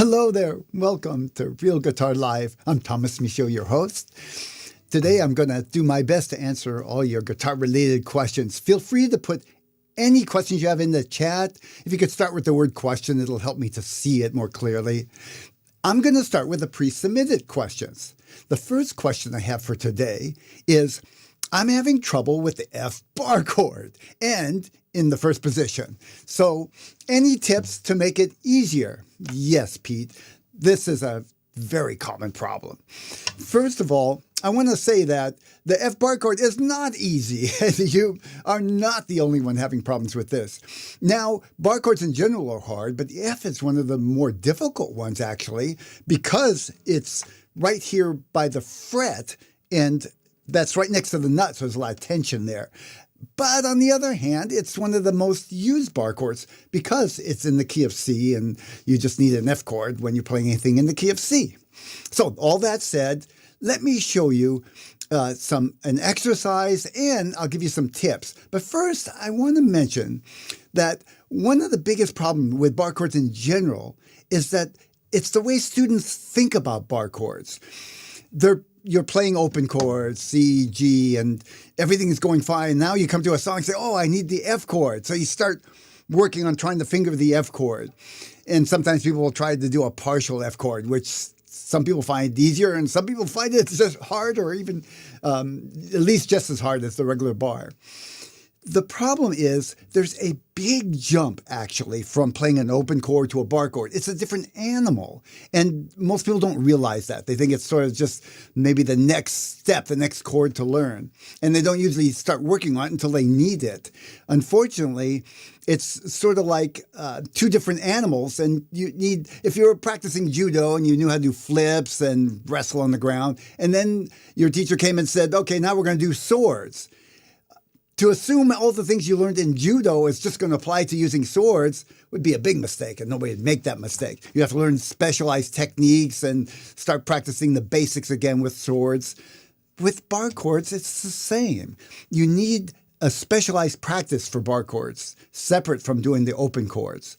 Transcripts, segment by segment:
Hello there. Welcome to Real Guitar Live. I'm Thomas Michaud, your host. Today I'm going to do my best to answer all your guitar-related questions. Feel free to put any questions you have in the chat. If you could start with the word question, it'll help me to see it more clearly. I'm going to start with the pre-submitted questions. The first question I have for today is, I'm having trouble with the F bar chord and in the first position. So any tips to make it easier? Yes, Pete, this is a very common problem. First of all, I want to say that the F bar chord is not easy. You are not the only one having problems with this. Now, bar chords in general are hard, but the F is one of the more difficult ones actually, because it's right here by the fret and that's right next to the nut, so there's a lot of tension there. But on the other hand, it's one of the most used bar chords because it's in the key of C and you just need an F chord when you're playing anything in the key of C. So all that said, let me show you an exercise and I'll give you some tips. But first, I want to mention that one of the biggest problems with bar chords in general is that it's the way students think about bar chords. You're playing open chords, C, G, and everything is going fine. Now you come to a song and say, oh, I need the F chord. So you start working on trying to finger the F chord. And sometimes people will try to do a partial F chord, which some people find easier and some people find it just hard or even at least just as hard as the regular bar. The problem is there's a big jump, actually, from playing an open chord to a bar chord. It's a different animal. And most people don't realize that. They think it's sort of just maybe the next step, the next chord to learn. And they don't usually start working on it until they need it. Unfortunately, it's sort of like two different animals. And if you were practicing judo and you knew how to do flips and wrestle on the ground, and then your teacher came and said, okay, now we're going to do swords. To assume all the things you learned in judo is just going to apply to using swords would be a big mistake, and nobody would make that mistake. You have to learn specialized techniques and start practicing the basics again with swords. With bar chords, it's the same. You need a specialized practice for bar chords, separate from doing the open chords.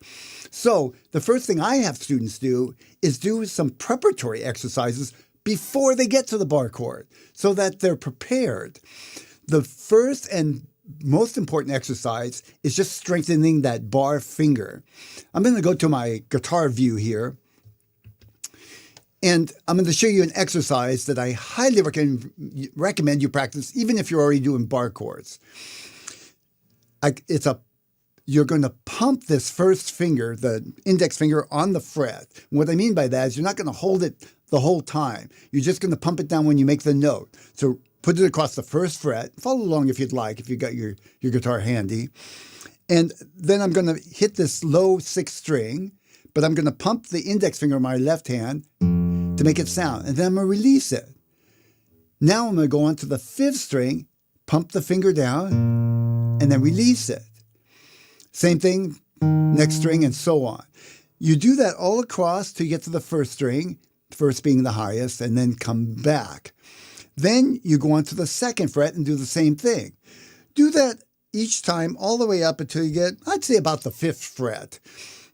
So the first thing I have students do is do some preparatory exercises before they get to the bar chord so that they're prepared. The first and most important exercise is just strengthening that bar finger. I'm going to go to my guitar view here, and I'm going to show you an exercise that I highly recommend you practice, even if you're already doing bar chords. You're going to pump this first finger, the index finger, on the fret. What I mean by that is you're not going to hold it the whole time. You're just going to pump it down when you make the note. So put it across the first fret. Follow along if you'd like, if you got your guitar handy. And then I'm going to hit this low sixth string, but I'm going to pump the index finger on my left hand to make it sound. And then I'm going to release it. Now I'm going to go on to the fifth string, pump the finger down, and then release it. Same thing, next string, and so on. You do that all across till you get to the first string, first being the highest, and then come back. Then you go on to the second fret and do the same thing. Do that each time all the way up until you get, I'd say, about the fifth fret.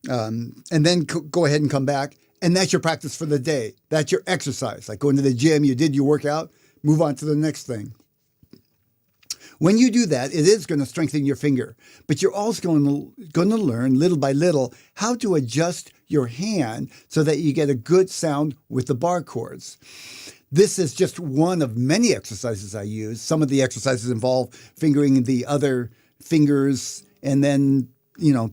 And then go ahead and come back. And that's your practice for the day. That's your exercise. Like going to the gym, you did your workout, move on to the next thing. When you do that, it is going to strengthen your finger. But you're also going to learn little by little how to adjust your hand so that you get a good sound with the bar chords. This is just one of many exercises I use. Some of the exercises involve fingering the other fingers and then,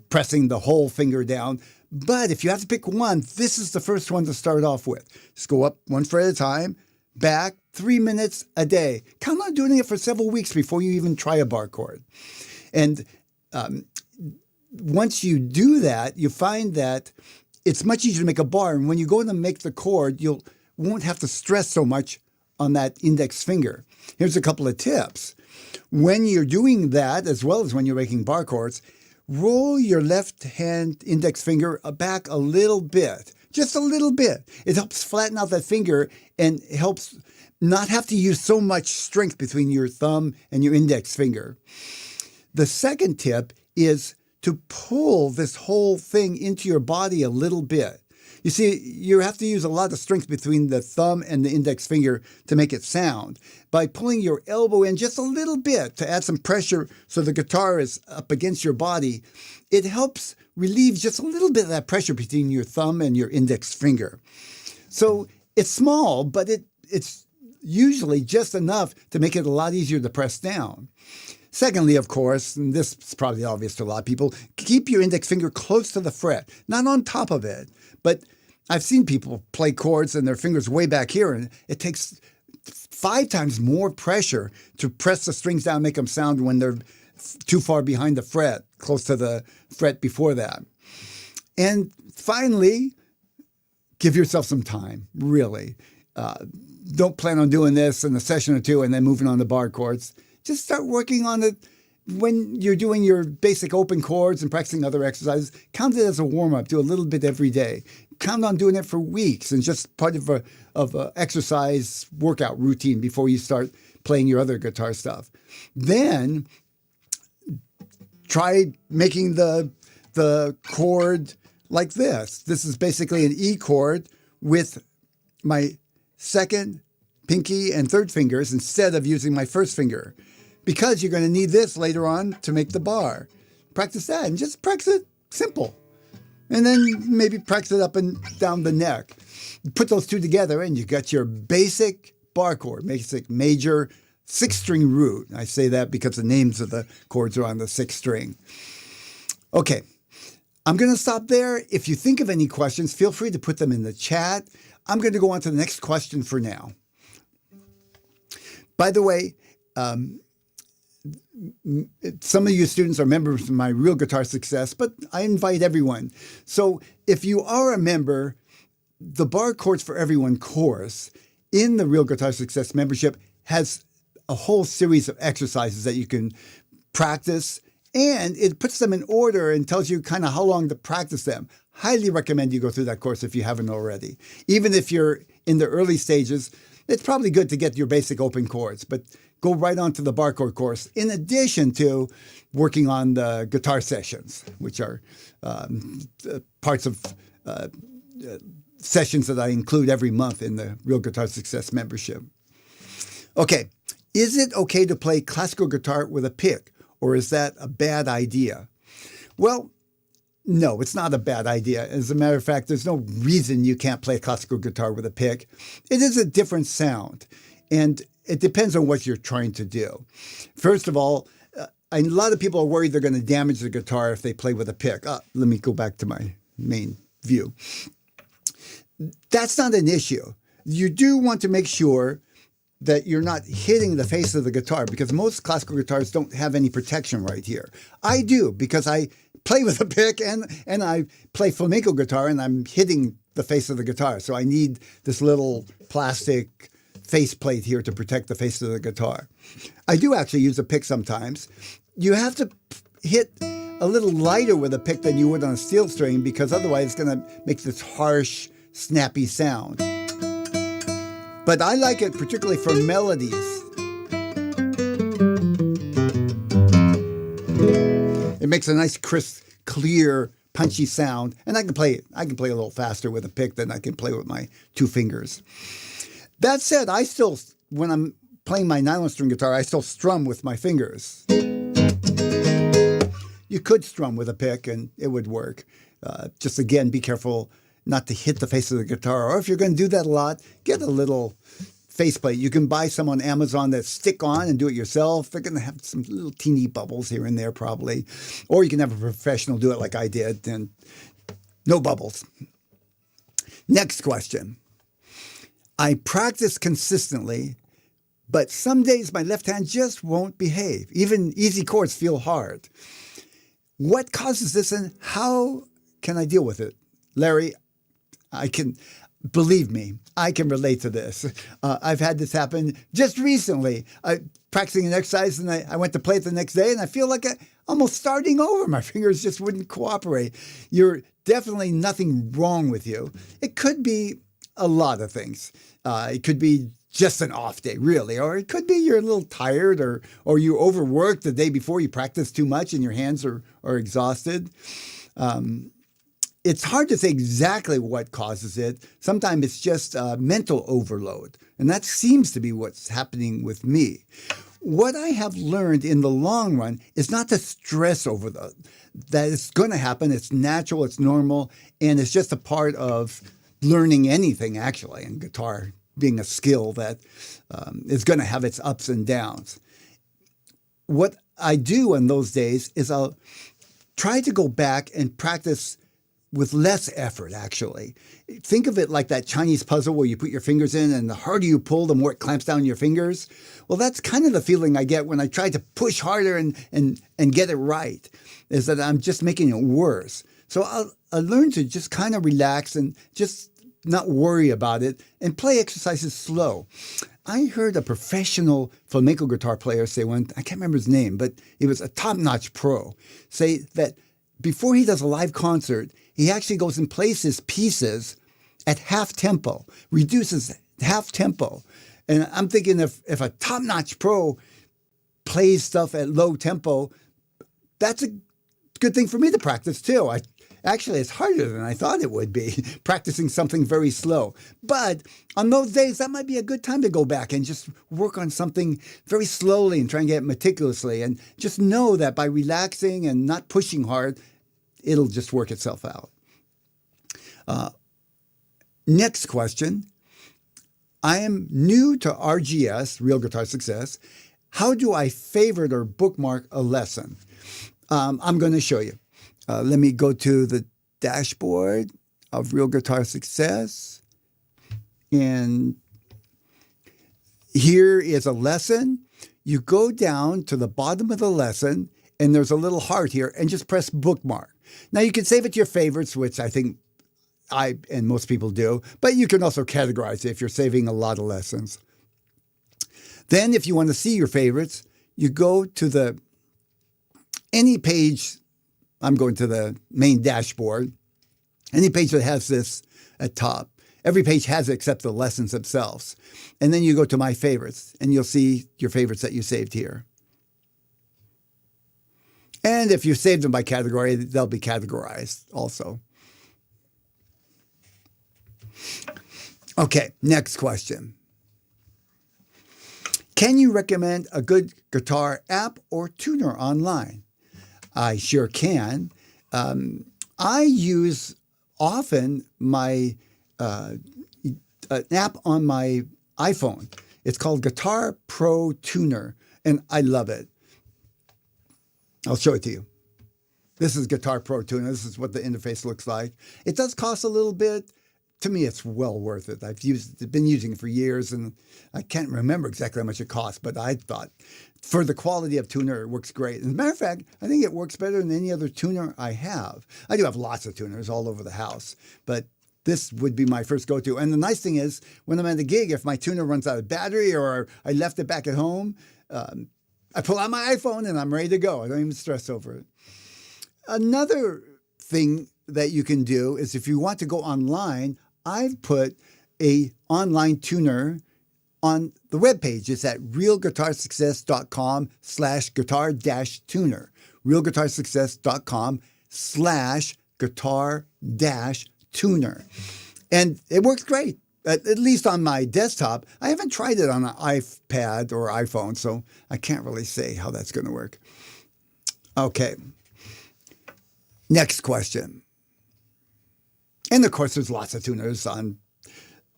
pressing the whole finger down. But if you have to pick one, this is the first one to start off with. Just go up one fret at a time, back, 3 minutes a day. Count on doing it for several weeks before you even try a bar chord. And once you do that, you find that it's much easier to make a bar. And when you go in to make the chord, you won't have to stress so much on that index finger. Here's a couple of tips. When you're doing that, as well as when you're making bar chords, roll your left hand index finger back a little bit, just a little bit. It helps flatten out that finger and helps not have to use so much strength between your thumb and your index finger. The second tip is to pull this whole thing into your body a little bit. You see, you have to use a lot of strength between the thumb and the index finger to make it sound. By pulling your elbow in just a little bit to add some pressure so the guitar is up against your body, it helps relieve just a little bit of that pressure between your thumb and your index finger. So it's small, but it's usually just enough to make it a lot easier to press down. Secondly, of course, and this is probably obvious to a lot of people, keep your index finger close to the fret, not on top of it. But I've seen people play chords and their fingers way back here, and it takes 5 times more pressure to press the strings down, make them sound when they're too far behind the fret, close to the fret before that. And finally, give yourself some time, really. Don't plan on doing this in a session or two and then moving on to bar chords. Just start working on it when you're doing your basic open chords and practicing other exercises. Count it as a warm-up. Do a little bit every day. Count on doing it for weeks and just part of a exercise workout routine before you start playing your other guitar stuff. Then try making the chord like this. This is basically an E chord with my second, pinky, and third fingers instead of using my first finger, because you're going to need this later on to make the bar. Practice that and just practice it simple. And then maybe practice it up and down the neck. Put those two together and you got your basic bar chord, basic major 6-string root. I say that because the names of the chords are on the 6th string. Okay, I'm going to stop there. If you think of any questions, feel free to put them in the chat. I'm going to go on to the next question for now. By the way, some of you students are members of my Real Guitar Success, but I invite everyone. So if you are a member, the Bar Chords for Everyone course in the Real Guitar Success membership has a whole series of exercises that you can practice, and it puts them in order and tells you kind of how long to practice them. Highly recommend you go through that course if you haven't already. Even if you're in the early stages, it's probably good to get your basic open chords, but go right on to the bar chord course, in addition to working on the guitar sessions, which are parts of sessions that I include every month in the Real Guitar Success membership. Okay, is it okay to play classical guitar with a pick, or is that a bad idea? Well, no, it's not a bad idea. As a matter of fact, there's no reason you can't play classical guitar with a pick. It is a different sound, and it depends on what you're trying to do. First of all, a lot of people are worried they're going to damage the guitar if they play with a pick. Let me go back to my main view. That's not an issue. You do want to make sure that you're not hitting the face of the guitar, because most classical guitars don't have any protection right here. I do, because I play with a pick and I play flamenco guitar and I'm hitting the face of the guitar. So I need this little plastic faceplate here to protect the face of the guitar. I do actually use a pick sometimes. You have to hit a little lighter with a pick than you would on a steel string, because otherwise it's going to make this harsh, snappy sound. But I like it particularly for melodies. It makes a nice, crisp, clear, punchy sound, and I can play a little faster with a pick than I can play with my 2 fingers. That said, when I'm playing my nylon string guitar, I still strum with my fingers. You could strum with a pick and it would work. Just again, be careful not to hit the face of the guitar. Or if you're going to do that a lot, get a little faceplate. You can buy some on Amazon that stick on and do it yourself. They're going to have some little teeny bubbles here and there probably. Or you can have a professional do it like I did, and no bubbles. Next question. I practice consistently, but some days my left hand just won't behave. Even easy chords feel hard. What causes this, and how can I deal with it? Larry, believe me, I can relate to this. I've had this happen just recently. Practicing an exercise, and I went to play it the next day, and I feel like I'm almost starting over. My fingers just wouldn't cooperate. You're definitely nothing wrong with you. It could be a lot of things. It could be just an off day, really, or it could be you're a little tired, or you overworked the day before, you practiced too much and your hands are exhausted. it's hard to say exactly what causes it. Sometimes it's just mental overload. And that seems to be what's happening with me. What I have learned in the long run is not to stress over that it's going to happen. It's natural, it's normal, and it's just a part of learning anything, actually, and guitar being a skill that is going to have its ups and downs. What I do in those days is I'll try to go back and practice with less effort, actually. Think of it like that Chinese puzzle where you put your fingers in and the harder you pull, the more it clamps down your fingers. Well, that's kind of the feeling I get when I try to push harder and get it right, is that I'm just making it worse. So I'll learn to just kind of relax and just not worry about it and play exercises slow. I heard a professional flamenco guitar player say one, I can't remember his name, but he was a top-notch pro, say that before he does a live concert, he actually goes and plays his pieces at half tempo, reduces half tempo. And I'm thinking if a top-notch pro plays stuff at low tempo, that's a good thing for me to practice too. Actually, it's harder than I thought it would be, practicing something very slow. But on those days, that might be a good time to go back and just work on something very slowly and try and get it meticulously. And just know that by relaxing and not pushing hard, it'll just work itself out. Next question. I am new to RGS, Real Guitar Success. How do I favorite or bookmark a lesson? I'm going to show you. Let me go to the dashboard of Real Guitar Success. And here is a lesson. You go down to the bottom of the lesson, and there's a little heart here, and just press bookmark. Now, you can save it to your favorites, which I think I and most people do, but you can also categorize it if you're saving a lot of lessons. Then, if you want to see your favorites, you go to any page. I'm going to the main dashboard. Any page that has this at top. Every page has it except the lessons themselves. And then you go to My Favorites, and you'll see your favorites that you saved here. And if you saved them by category, they'll be categorized also. Okay, next question. Can you recommend a good guitar app or tuner online? I sure can. I use often my an app on my iPhone. It's called Guitar Pro Tuner, and I love it. I'll show it to you. This is Guitar Pro Tuner. This is what the interface looks like. It does cost a little bit. To me, it's well worth it. I've been using it for years, and I can't remember exactly how much it costs, but I thought for the quality of tuner, it works great. As a matter of fact, I think it works better than any other tuner I have. I do have lots of tuners all over the house, but this would be my first go-to. And the nice thing is, when I'm at a gig, if my tuner runs out of battery or I left it back at home, I pull out my iPhone and I'm ready to go. I don't even stress over it. Another thing that you can do is if you want to go online, I've put an online tuner on the webpage. It's at realguitarsuccess.com/guitar-tuner. realguitarsuccess.com/guitar-tuner. And it works great, at least on my desktop. I haven't tried it on an iPad or iPhone, so I can't really say how that's going to work. Okay. Next question. And of course, there's lots of tuners on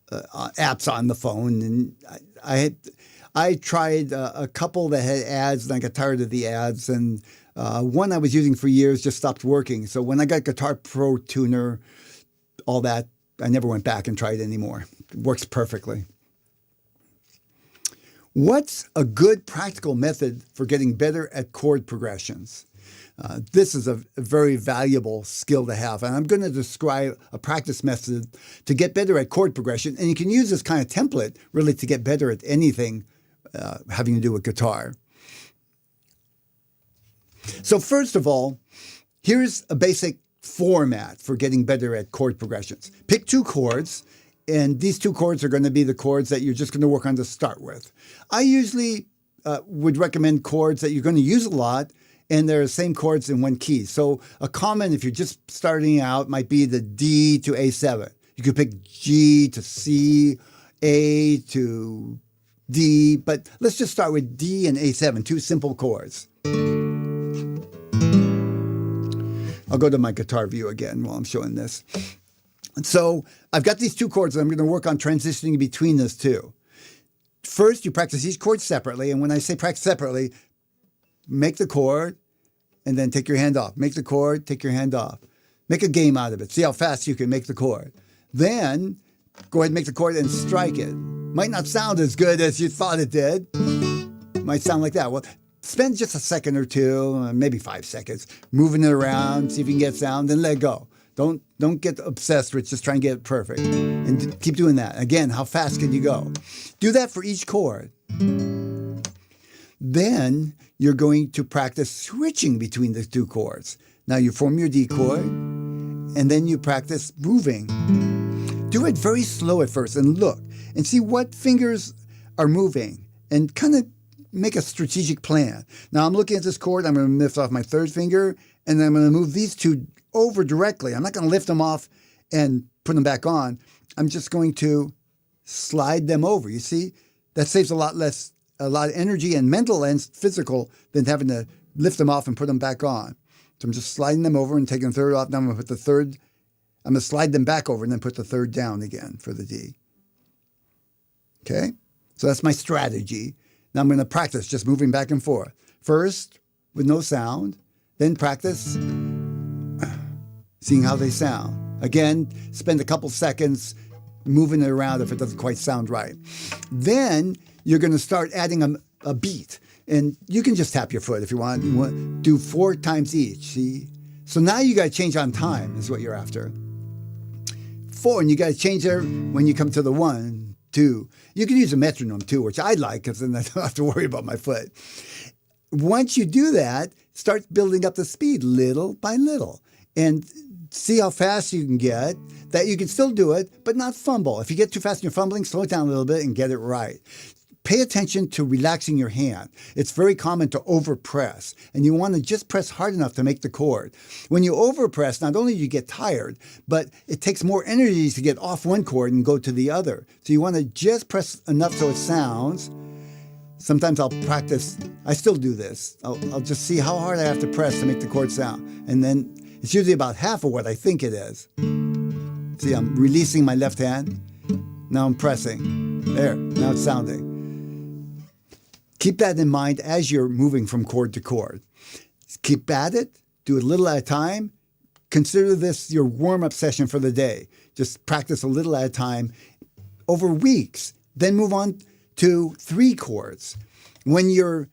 apps on the phone. And I tried a couple that had ads, and I got tired of the ads. And one I was using for years just stopped working. So when I got Guitar Pro Tuner, all that, I never went back and tried it anymore. It works perfectly. What's a good practical method for getting better at chord progressions? This is a very valuable skill to have. And I'm going to describe a practice method to get better at chord progression. And you can use this kind of template really to get better at anything having to do with guitar. So first of all, here's a basic format for getting better at chord progressions. Pick two chords, and these two chords are going to be the chords that you're just going to work on to start with. I usually would recommend chords that you're going to use a lot and they're the same chords in one key. So a common, if you're just starting out, might be the D to A7. You could pick G to C, A to D, but let's just start with D and A7, two simple chords. I'll go to my guitar view again while I'm showing this. And so I've got these two chords, and I'm going to work on transitioning between those two. First, you practice each chord separately, and when I say practice separately, make the chord, and then take your hand off. Make the chord, take your hand off. Make a game out of it. See how fast you can make the chord. Then, go ahead and make the chord and strike it. Might not sound as good as you thought it did. Might sound like that. Well, spend just a second or two, maybe 5 seconds, moving it around, see if you can get sound, then let go. Don't get obsessed with just trying to get it perfect. And keep doing that. Again, how fast can you go? Do that for each chord. Then you're going to practice switching between the two chords. Now you form your D chord, and then you practice moving. Do it very slow at first and look and see what fingers are moving and kind of make a strategic plan. Now I'm looking at this chord. I'm going to lift off my third finger, and then I'm going to move these two over directly. I'm not going to lift them off and put them back on. I'm just going to slide them over. You see, that saves a lot of energy and mental and physical than having to lift them off and put them back on. So I'm just sliding them over and taking the third off. Now I'm going to put the third, I'm going to slide them back over and then put the third down again for the D. Okay? So that's my strategy. Now I'm going to practice just moving back and forth. First, with no sound, then practice seeing how they sound. Again, spend a couple seconds moving it around if it doesn't quite sound right. Then you're going to start adding a beat. And you can just tap your foot if you want. You want to do 4 times each, see? So now you got to change on time is what you're after. 4, and you got to change there when you come to the 1, 2. You can use a metronome too, which I like because then I don't have to worry about my foot. Once you do that, start building up the speed little by little. And see how fast you can get, that you can still do it, but not fumble. If you get too fast and you're fumbling, slow it down a little bit and get it right. Pay attention to relaxing your hand. It's very common to overpress, and you want to just press hard enough to make the chord. When you overpress, not only do you get tired, but it takes more energy to get off one chord and go to the other. So you want to just press enough so it sounds. Sometimes I'll practice. I still do this. I'll just see how hard I have to press to make the chord sound. And then it's usually about half of what I think it is. See, I'm releasing my left hand. Now I'm pressing. There, now it's sounding. Keep that in mind as you're moving from chord to chord. Keep at it. Do it a little at a time. Consider this your warm-up session for the day. Just practice a little at a time over weeks. Then move on to 3 chords. When you're,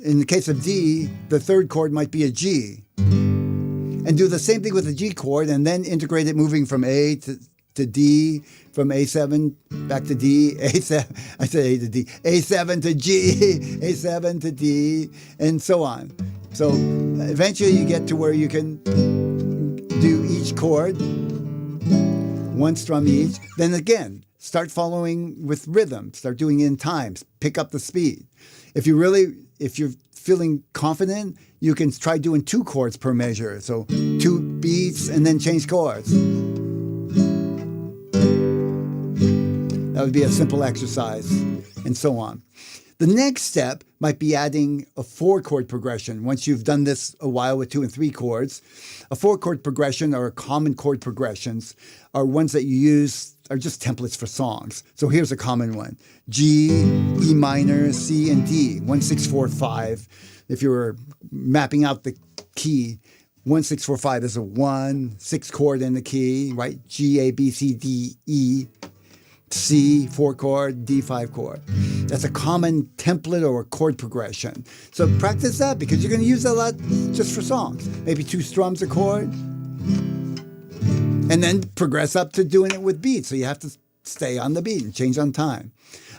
in the case of D, the third chord might be a G. And do the same thing with the G chord and then integrate it moving from A to D, from A7 back to D, A7, I said A to D, A7 to G, A7 to D, and so on. So eventually you get to where you can do each chord, 1 strum each. Then again, start following with rhythm, start doing it in times, pick up the speed. If you're feeling confident, you can try doing 2 chords per measure. So 2 beats and then change chords. That would be a simple exercise, and so on. The next step might be adding a 4-chord progression. Once you've done this a while with 2 and 3 chords, a 4-chord progression or common chord progressions are ones that you use, are just templates for songs. So here's a common one. G, E minor, C, and D. 1, 6, 4, 5. If you were mapping out the key, 1, 6, 4, 5 is a 1, 6 chord in the key, right? G, A, B, C, D, E. C, 4 chord, D, 5 chord. That's a common template or a chord progression. So practice that because you're going to use that a lot just for songs. Maybe 2 strums a chord. And then progress up to doing it with beats. So you have to stay on the beat and change on time.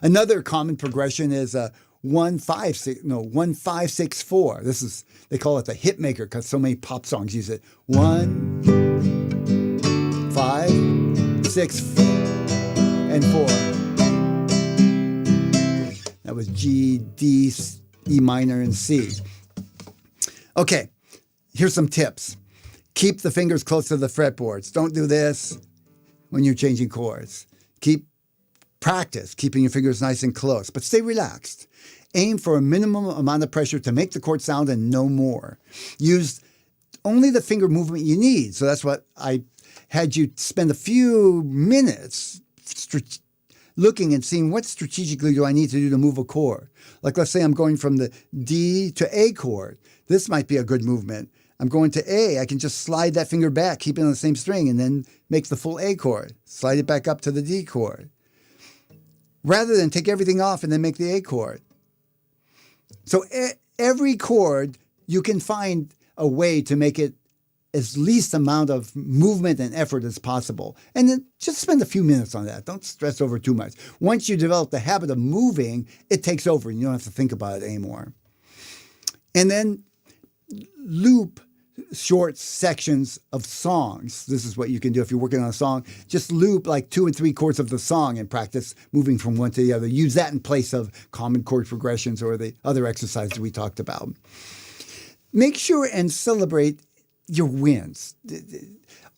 Another common progression is 1, 5, 6, 4. This is, they call it the hit maker because so many pop songs use it. 1, 5, 6, and 4. That was G, D, E minor, and C. Okay, here's some tips. Keep the fingers close to the fretboards. Don't do this when you're changing chords. Practice keeping your fingers nice and close, but stay relaxed. Aim for a minimum amount of pressure to make the chord sound and no more. Use only the finger movement you need. So that's what I had you spend a few minutes looking and seeing what strategically do I need to do to move a chord. Like let's say I'm going from the D to A chord. This might be a good movement. I'm going to A. I can just slide that finger back, keep it on the same string, and then make the full A chord. Slide it back up to the D chord. Rather than take everything off and then make the A chord. So every chord, you can find a way to make it as least amount of movement and effort as possible. And then just spend a few minutes on that. Don't stress over too much. Once you develop the habit of moving, it takes over and you don't have to think about it anymore. And then loop short sections of songs. This is what you can do if you're working on a song. Just loop like 2 and 3 chords of the song and practice moving from one to the other. Use that in place of common chord progressions or the other exercises we talked about. Make sure and celebrate your wins.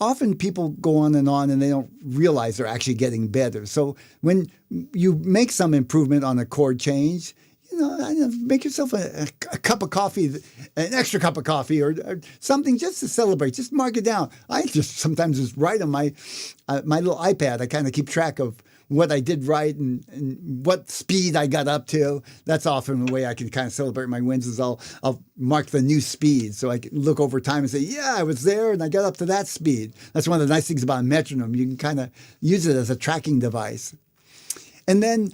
Often people go on and they don't realize they're actually getting better. So when you make some improvement on a chord change, make yourself a cup of coffee, an extra cup of coffee or something just to celebrate. Just mark it down. I just sometimes just write on my little iPad. I kind of keep track of what I did right and what speed I got up to. That's often the way I can kind of celebrate my wins is I'll mark the new speed so I can look over time and say, yeah, I was there and I got up to that speed. That's one of the nice things about a metronome. You can kind of use it as a tracking device. And then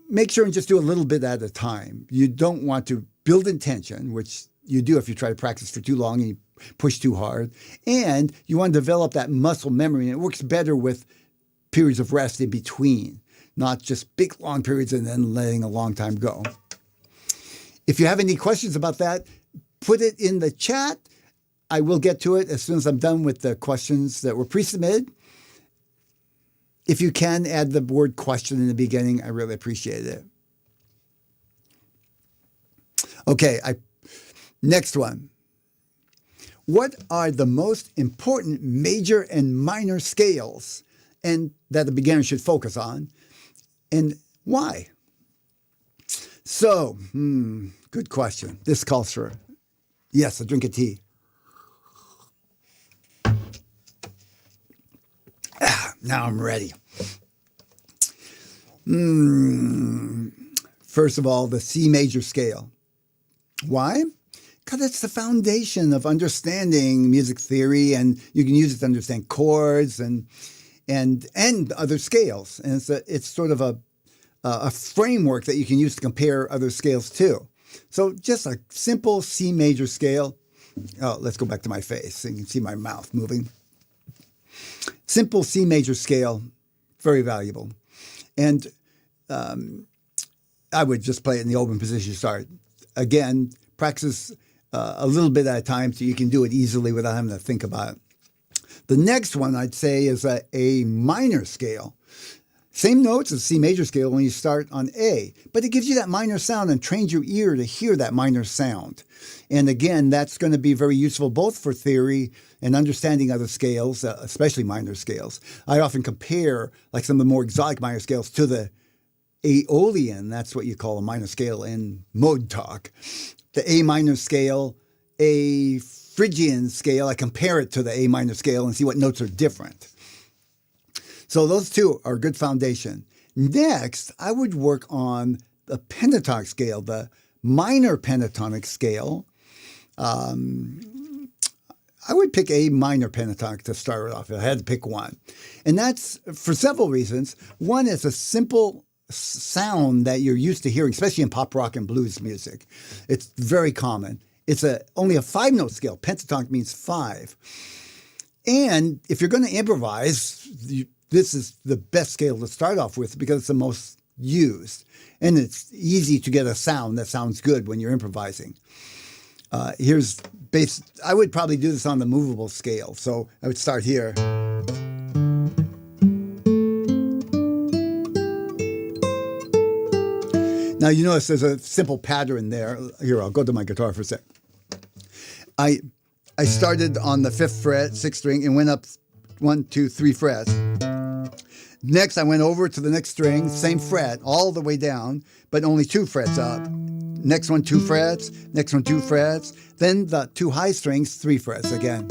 make sure and just do a little bit at a time. You don't want to build intention, which you do if you try to practice for too long and you push too hard. And you want to develop that muscle memory. And it works better with periods of rest in between, not just big, long periods and then letting a long time go. If you have any questions about that, put it in the chat. I will get to it as soon as I'm done with the questions that were pre-submitted. If you can add the word question in the beginning, I really appreciate it. Okay, next one. What are the most important major and minor scales and that the beginner should focus on, and why? So, good question. This calls for, yes, a drink of tea. Now I'm ready. First of all, the C major scale. Why? Because it's the foundation of understanding music theory, and you can use it to understand chords and other scales. And it's sort of a framework that you can use to compare other scales to. So just a simple C major scale. Oh, let's go back to my face so you can see my mouth moving. Simple C major scale, very valuable. And I would just play it in the open position to start. Again, practice a little bit at a time so you can do it easily without having to think about it. The next one I'd say is a minor scale. Same notes as C major scale when you start on A, but it gives you that minor sound and trains your ear to hear that minor sound. And again, that's going to be very useful both for theory and understanding other scales, especially minor scales. I often compare like some of the more exotic minor scales to the Aeolian. That's what you call a minor scale in mode talk. The A minor scale, A Phrygian scale, I compare it to the A minor scale and see what notes are different. So those two are a good foundation. Next, I would work on the pentatonic scale, the minor pentatonic scale. I would pick a minor pentatonic to start off. I had to pick one. And that's for several reasons. One is a simple sound that you're used to hearing, especially in pop, rock, and blues music. It's very common. It's only a 5-note scale. Pentatonic means 5. And if you're going to improvise, this is the best scale to start off with because it's the most used. And it's easy to get a sound that sounds good when you're improvising. I would probably do this on the movable scale. So I would start here. Now you notice there's a simple pattern there. Here, I'll go to my guitar for a sec. I started on the 5th fret, 6th string, and went up 1, 2, 3 frets. Next, I went over to the next string, same fret, all the way down, but only 2 frets up. Next one, 2 frets. Next one, 2 frets. Then the 2 high strings, 3 frets again.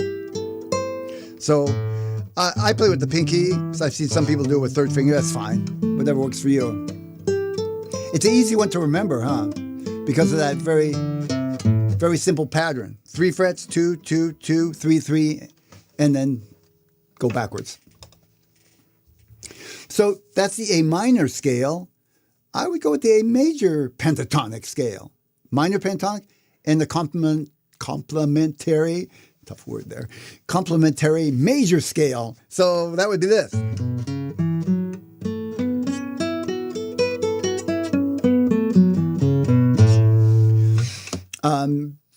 So I play with the pinky. So I've seen some people do it with 3rd finger. That's fine. Whatever works for you. It's an easy one to remember, huh? Because of that very, very simple pattern. 3 frets, 2, 2, 2, 3, 3, and then go backwards. So that's the A minor scale. I would go with the A major pentatonic scale. Minor pentatonic and the complementary, tough word there, complementary major scale. So that would be this.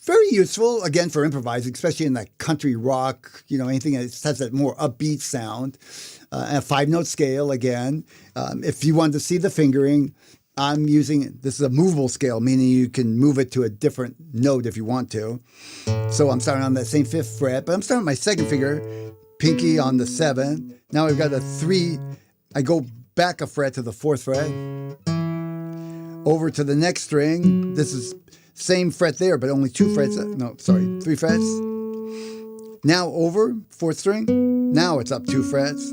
Very useful, again, for improvising, especially in that country rock, anything that has that more upbeat sound. A 5-note scale, again. If you want to see the fingering, I'm using, this is a movable scale, meaning you can move it to a different note if you want to. So I'm starting on that same 5th fret, but I'm starting with my 2nd finger, pinky on the 7th. Now we've got a 3, I go back a fret to the 4th fret, over to the next string. This is same fret there, but only 2 frets. 3 frets. Now over, 4th string. Now it's up 2 frets.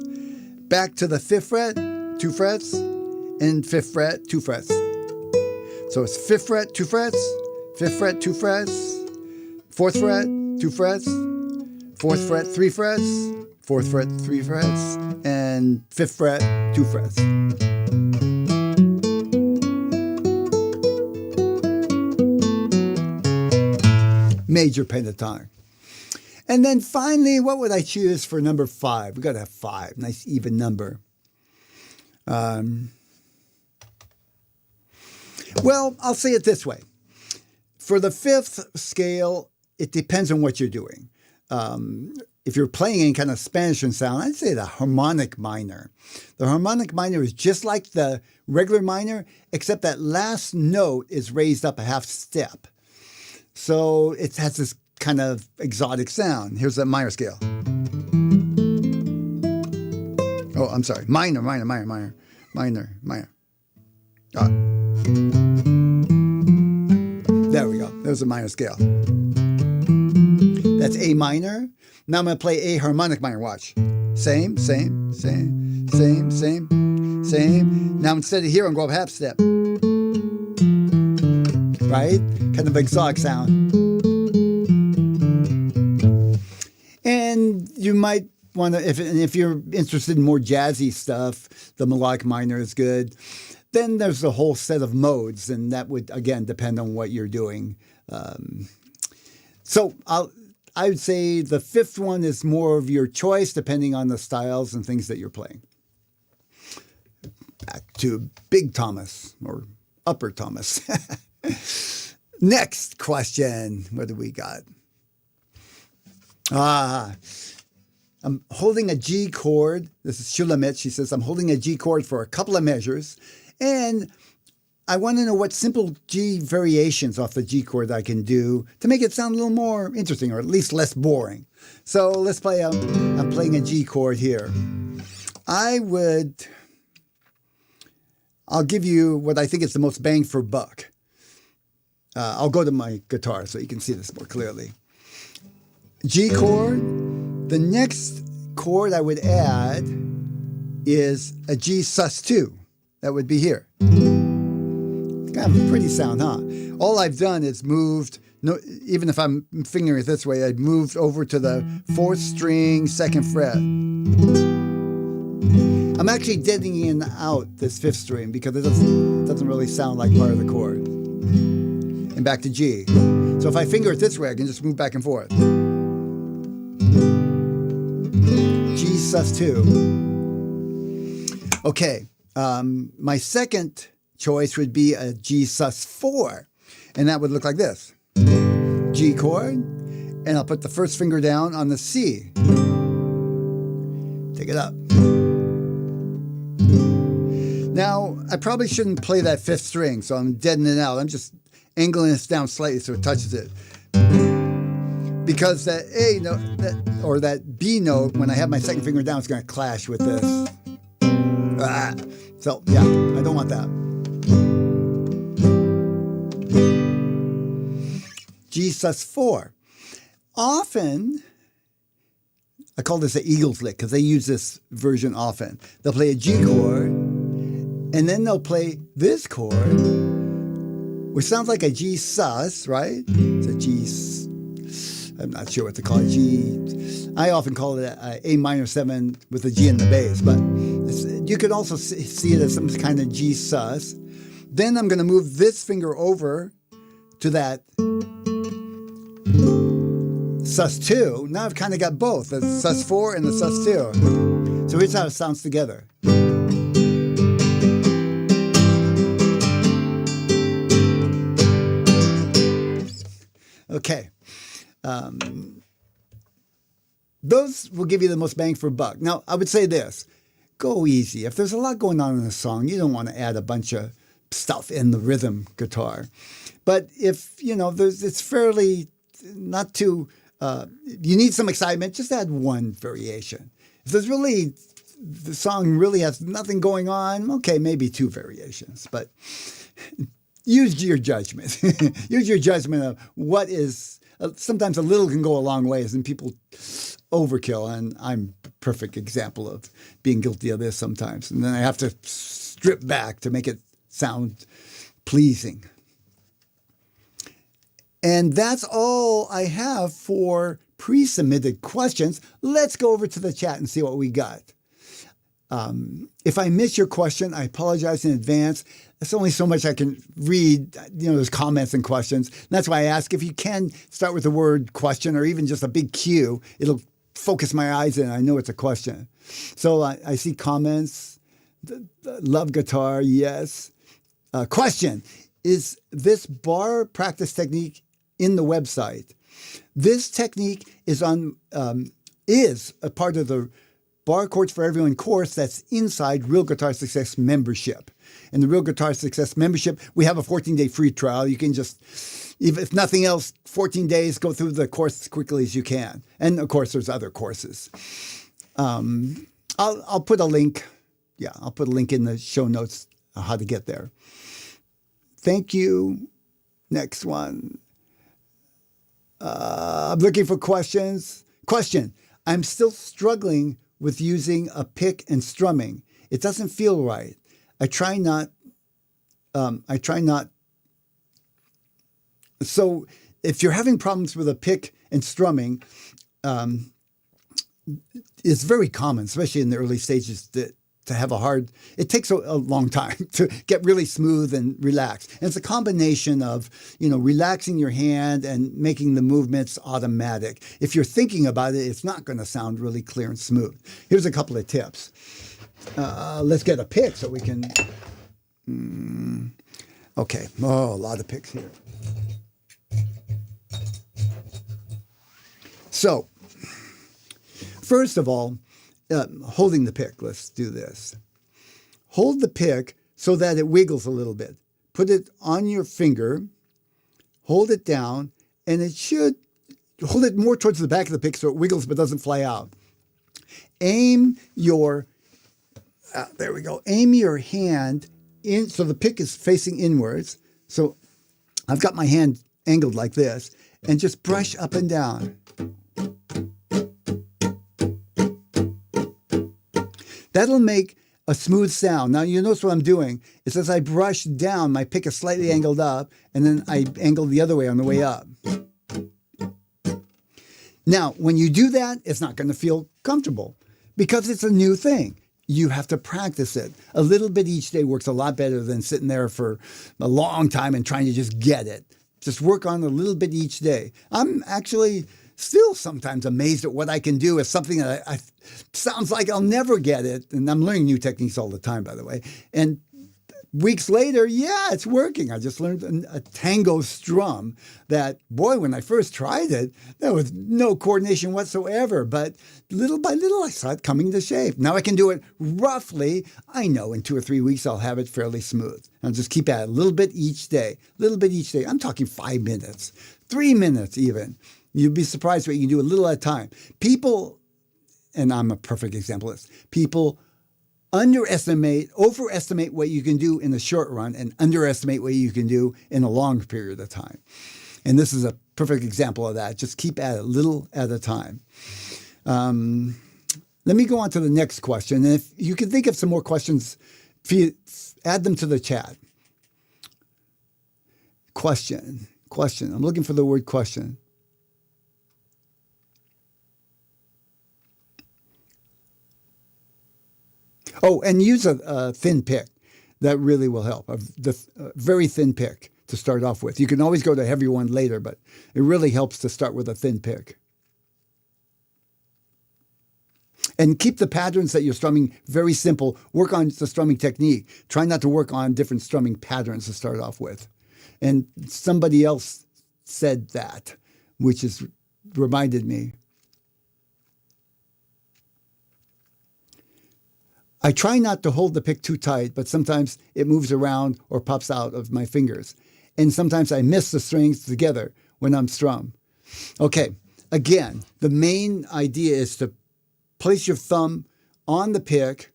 Back to the 5th fret, 2 frets. And 5th fret, 2 frets. So it's 5th fret, 2 frets. 5th fret, 2 frets. 4th fret, 2 frets. 4th fret, 3 frets. 4th fret, 3 frets. And 5th fret, 2 frets. Major pentatonic. And then finally, what would I choose for number 5? We've got to have 5, nice even number. Well, I'll say it this way. For the 5th scale, it depends on what you're doing. If you're playing any kind of Spanish sound, I'd say the harmonic minor. The harmonic minor is just like the regular minor, except that last note is raised up a half step. So it has this kind of exotic sound. Here's the minor scale. Oh, I'm sorry. Minor. There we go. There's a minor scale. That's A minor. Now I'm going to play A harmonic minor. Watch. Same. Now instead of here, I'm going to go up half step. Right? Kind of exotic sound. And you might want to, if you're interested in more jazzy stuff, the melodic minor is good. Then there's a whole set of modes, and that would, again, depend on what you're doing. So I would say the 5th one is more of your choice, depending on the styles and things that you're playing. Back to Big Thomas, or Upper Thomas. Next question. What do we got? I'm holding a G chord. This is Shulamit. She says, I'm holding a G chord for a couple of measures, and I want to know what simple G variations off the G chord I can do to make it sound a little more interesting, or at least less boring. So let's play. I'm playing a G chord here. I'll give you what I think is the most bang for buck. I'll go to my guitar so you can see this more clearly. G chord. The next chord I would add is a G sus2. That would be here. Kind of a pretty sound, huh? All I've done is moved, even if I'm fingering it this way, I've moved over to the 4th string, 2nd fret. I'm actually deadening in out this 5th string because it doesn't really sound like part of the chord. And back to G. So if I finger it this way, I can just move back and forth. G sus2. Okay, my second choice would be a G sus4, and that would look like this. G chord, and I'll put the first finger down on the C. Take it up. Now, I probably shouldn't play that 5th string, so I'm deadening it out. I'm just angling this down slightly so it touches it. because that A note or that B note, when I have my second finger down, it's going to clash with this. So yeah, I don't want that. G sus4. Often, I call this an Eagles lick because they use this version often. They'll play a G chord, and then they'll play this chord, which sounds like a G sus, right? It's a G. I'm not sure what to call it. G. I often call it a minor 7 with a G in the bass, but you could also see it as some kind of G sus. Then I'm going to move this finger over to that sus2. Now I've kind of got both, the sus4 and the sus2. So here's how it sounds together. Okay. Those will give you the most bang for buck. Now, I would say this. Go easy. If there's a lot going on in a song, you don't want to add a bunch of stuff in the rhythm guitar. But if, it's fairly not too, you need some excitement, just add one variation. If the song really has nothing going on, okay, maybe 2 variations. But use your judgment. Use your judgment of what is, sometimes a little can go a long ways and people overkill. And I'm a perfect example of being guilty of this sometimes. And then I have to strip back to make it sound pleasing. And that's all I have for pre-submitted questions. Let's go over to the chat and see what we got. If I miss your question, I apologize in advance. There's only so much I can read. There's comments and questions. And that's why I ask if you can start with the word question or even just a big Q. It'll focus my eyes in. I know it's a question. So I see comments. Love guitar, yes. Question, is this bar practice technique in the website? This technique is a part of the Barre Chords for Everyone course that's inside Real Guitar Success membership. In the Real Guitar Success membership, we have a 14-day free trial. You can just, if nothing else, 14 days, go through the course as quickly as you can. And of course, there's other courses. I'll put a link. Yeah, I'll put a link in the show notes how to get there. Thank you. Next one. I'm looking for questions. Question. I'm still struggling with using a pick and strumming. It doesn't feel right. I try not. So if you're having problems with a pick and strumming, it's very common, especially in the early stages, to have it takes a long time to get really smooth and relaxed. And it's a combination of, relaxing your hand and making the movements automatic. If you're thinking about it, it's not going to sound really clear and smooth. Here's a couple of tips. Let's get a pick so we can, okay. Oh, a lot of picks here. So, first of all, holding the pick. Let's do this. Hold the pick so that it wiggles a little bit. Put it on your finger, hold it down, and it should hold it more towards the back of the pick so it wiggles but doesn't fly out. Aim your, there we go. Aim your hand in so the pick is facing inwards. So I've got my hand angled like this, and just brush up and down. That'll make a smooth sound. Now, you notice what I'm doing. It's as I brush down, my pick is slightly angled up, and then I angle the other way on the way up. Now, when you do that, it's not going to feel comfortable because it's a new thing. You have to practice it. A little bit each day works a lot better than sitting there for a long time and trying to just get it. Just work on a little bit each day. I'm actually still sometimes amazed at what I can do as something that I sounds like I'll never get it. And I'm learning new techniques all the time, by the way. And weeks later, yeah, it's working. I just learned a tango strum that, boy, when I first tried it, there was no coordination whatsoever. But little by little, I saw it coming to shape. Now I can do it roughly. I know in 2 or 3 weeks, I'll have it fairly smooth. I'll just keep at it a little bit each day, a little bit each day. I'm talking 5 minutes, 3 minutes even. You'd be surprised what you can do a little at a time. People, and I'm a perfect example of this, people overestimate what you can do in the short run and underestimate what you can do in a long period of time. And this is a perfect example of that. Just keep at it little at a time. Let me go on to the next question. And if you can think of some more questions, add them to the chat. Question. I'm looking for the word question. Oh, and use a thin pick. That really will help. A very thin pick to start off with. You can always go to a heavier one later, but it really helps to start with a thin pick. And keep the patterns that you're strumming very simple. Work on the strumming technique. Try not to work on different strumming patterns to start off with. And somebody else said that, which is reminded me. I try not to hold the pick too tight, but sometimes it moves around or pops out of my fingers. And sometimes I miss the strings together when I'm strum. Okay, again, the main idea is to place your thumb on the pick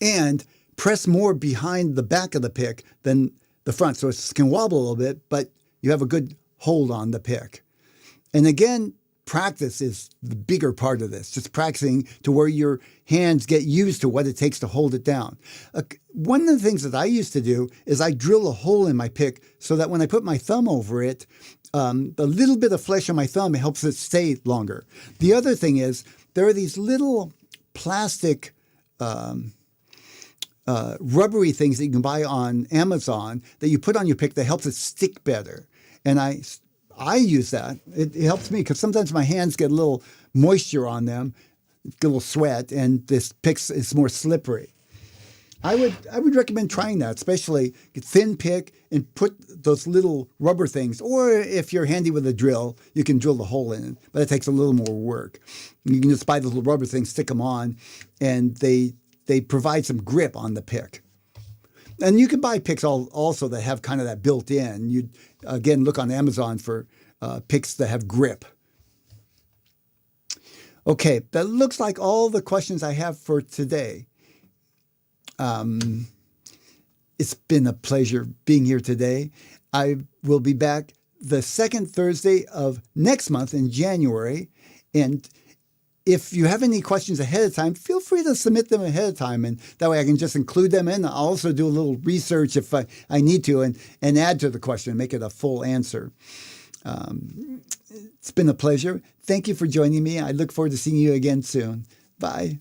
and press more behind the back of the pick than the front. So it can wobble a little bit, but you have a good hold on the pick. And again, practice is the bigger part of this, just practicing to where your hands get used to what it takes to hold it down. One of the things that I used to do is I drill a hole in my pick so that when I put my thumb over it, the little bit of flesh on my thumb helps it stay longer. The other thing is there are these little plastic rubbery things that you can buy on Amazon that you put on your pick that helps it stick better. And I use that. It helps me because sometimes my hands get a little moisture on them, a little sweat, and this pick is more slippery. I would recommend trying that, especially thin pick and put those little rubber things. Or if you're handy with a drill, you can drill the hole in it, but it takes a little more work. You can just buy those little rubber things, stick them on, and they provide some grip on the pick. And you can buy picks also that have kind of that built in. You again look on Amazon for picks that have grip. Okay, that looks like all the questions I have for today. It's been a pleasure being here today. I will be back the second Thursday of next month in January. And if you have any questions ahead of time, feel free to submit them ahead of time. And that way I can just include them in. I'll also do a little research if I need to and add to the question and make it a full answer. It's been a pleasure. Thank you for joining me. I look forward to seeing you again soon. Bye.